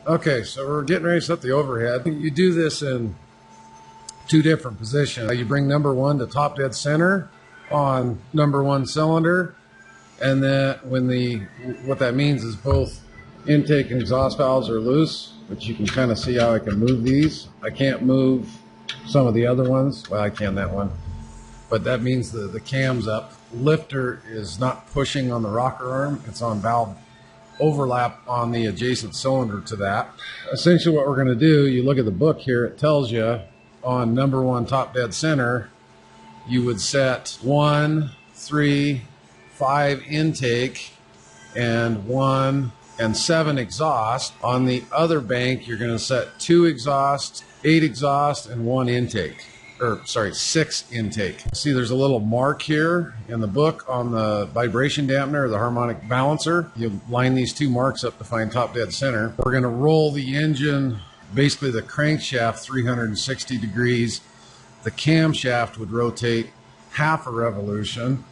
Okay, so we're getting ready to set the overhead. You do this in two different positions. You bring number one to top dead center on number one cylinder, and then what that means is both intake and exhaust valves are loose, but you can kind of see how I can move these. I can't move some of the other ones. Well, I can that one, but that means the cam's up. Lifter is not pushing on the rocker arm, it's on valve overlap on the adjacent cylinder to that. Essentially what we're going to do, you look at the book here, it tells you on number one top dead center, you would set 1, 3, 5 intake and 1 and 7 exhaust. On the other bank, you're going to set 2 exhaust, 8 exhaust, and 1 intake. Or sorry, 6 intake. See, there's a little mark here in the book on the vibration dampener or the harmonic balancer. You line these two marks up to find top dead center. We're going to roll the engine, basically the crankshaft, 360 degrees. The camshaft would rotate half a revolution,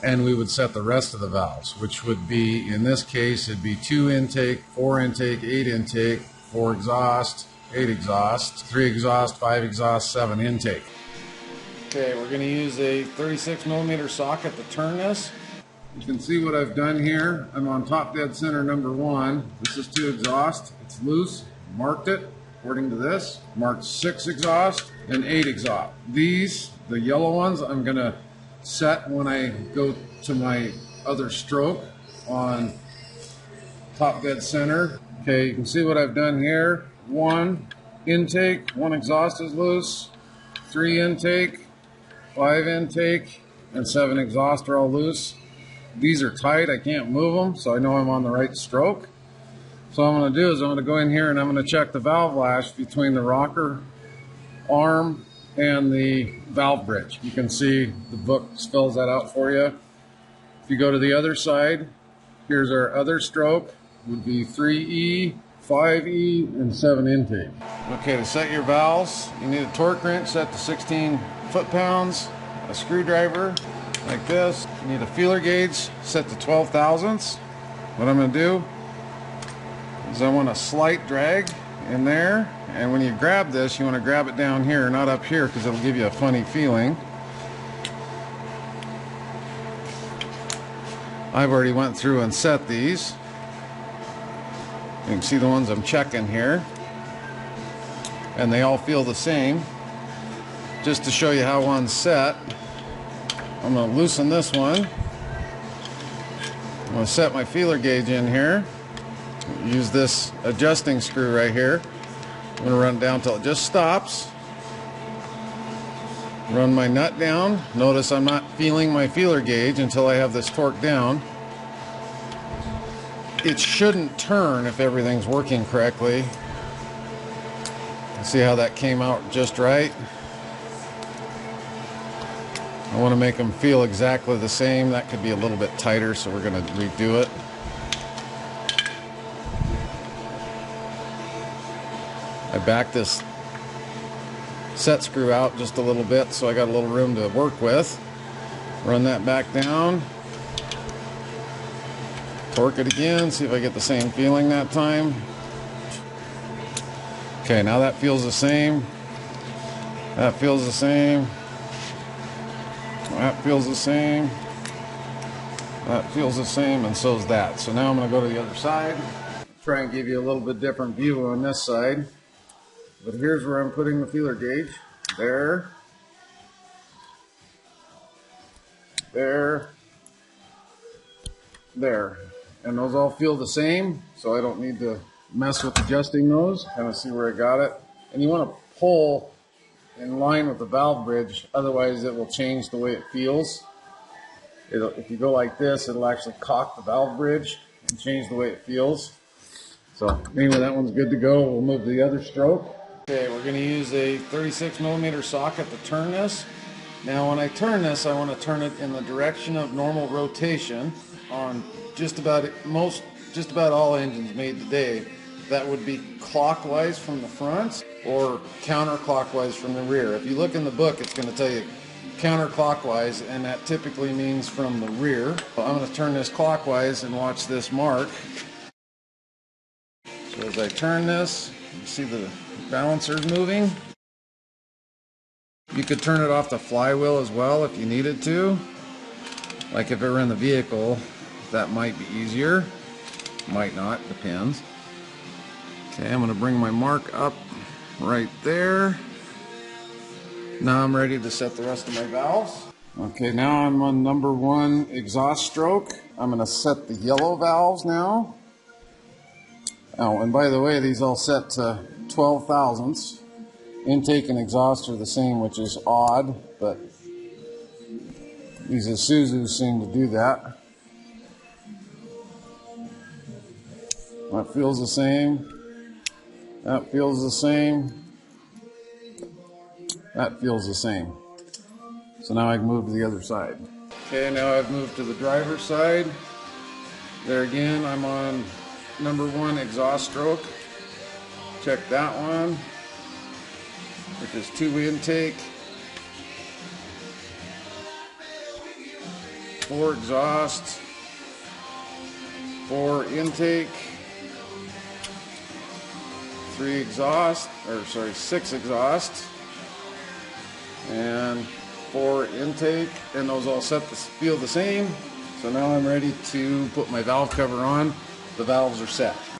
and we would set the rest of the valves, which would be, in this case, it'd be 2 intake, 4 intake, 8 intake, 4 exhaust, 8 exhaust, 3 exhaust, 5 exhaust, 7 intake. Okay, we're going to use a 36mm socket to turn this. You can see what I've done here. I'm on top dead center number 1. This is 2 exhaust. It's loose. Marked it according to this. Marked 6 exhaust and 8 exhaust. These, the yellow ones, I'm going to set when I go to my other stroke on top dead center. Okay, you can see what I've done here. 1 intake, 1 exhaust is loose, 3 intake, 5 intake, and 7 exhaust are all loose. These are tight, I can't move them, so I know I'm on the right stroke. So what I'm going to do is I'm going to go in here and I'm going to check the valve lash between the rocker arm and the valve bridge. You can see the book spells that out for you. If you go to the other side, here's our other stroke, would be 3E, 5E, and 7 intake. Okay, to set your valves, you need a torque wrench set to 16 foot-pounds, a screwdriver like this. You need a feeler gauge set to 12 thousandths. What I'm going to do is I want a slight drag in there, and when you grab this, you want to grab it down here, not up here, because it'll give you a funny feeling. I've already went through and set these. You can see the ones I'm checking here, and they all feel the same. Just to show you how one's set, I'm going to loosen this one. I'm going to set my feeler gauge in here. Use this adjusting screw right here. I'm going to run it down until it just stops. Run my nut down. Notice I'm not feeling my feeler gauge until I have this torque down. It shouldn't turn if everything's working correctly. See how that came out just right? I want to make them feel exactly the same. That could be a little bit tighter, so we're going to redo it. I backed this set screw out just a little bit, so I got a little room to work with. Run that back down. Torque it again, see if I get the same feeling that time. Okay, now that feels the same. That feels the same. That feels the same. That feels the same, and so's that. So now I'm going to go to the other side. Try and give you a little bit different view on this side. But here's where I'm putting the feeler gauge. There. There. There. And those all feel the same, so I don't need to mess with adjusting those. Kind of see where I got it. And you want to pull in line with the valve bridge, otherwise it will change the way it feels. If you go like this, it'll actually cock the valve bridge and change the way it feels. So anyway, that one's good to go. We'll move to the other stroke. Okay, we're going to use a 36mm socket to turn this. Now when I turn this, I want to turn it in the direction of normal rotation on just about all engines made today. That would be clockwise from the front or counterclockwise from the rear. If you look in the book, it's going to tell you counterclockwise, and that typically means from the rear. So I'm going to turn this clockwise and watch this mark. So as I turn this, you see the balancers moving. You could turn it off the flywheel as well if you needed to. Like if it were in the vehicle, that might be easier. Might not, depends. Okay, I'm gonna bring my mark up right there. Now I'm ready to set the rest of my valves. Okay, now I'm on number 1 exhaust stroke. I'm gonna set the yellow valves now. Oh, and by the way, these all set to 12 thousandths. Intake and exhaust are the same, which is odd, but these Isuzus seem to do that. That feels the same. That feels the same. That feels the same. So now I can move to the other side. Okay, now I've moved to the driver's side. There again, I'm on number 1 exhaust stroke. Check that one, which is 2 intake, 4 exhaust, 4 intake, 3 exhaust, or sorry, 6 exhaust, and 4 intake, and those all set to feel the same. So now I'm ready to put my valve cover on. The valves are set.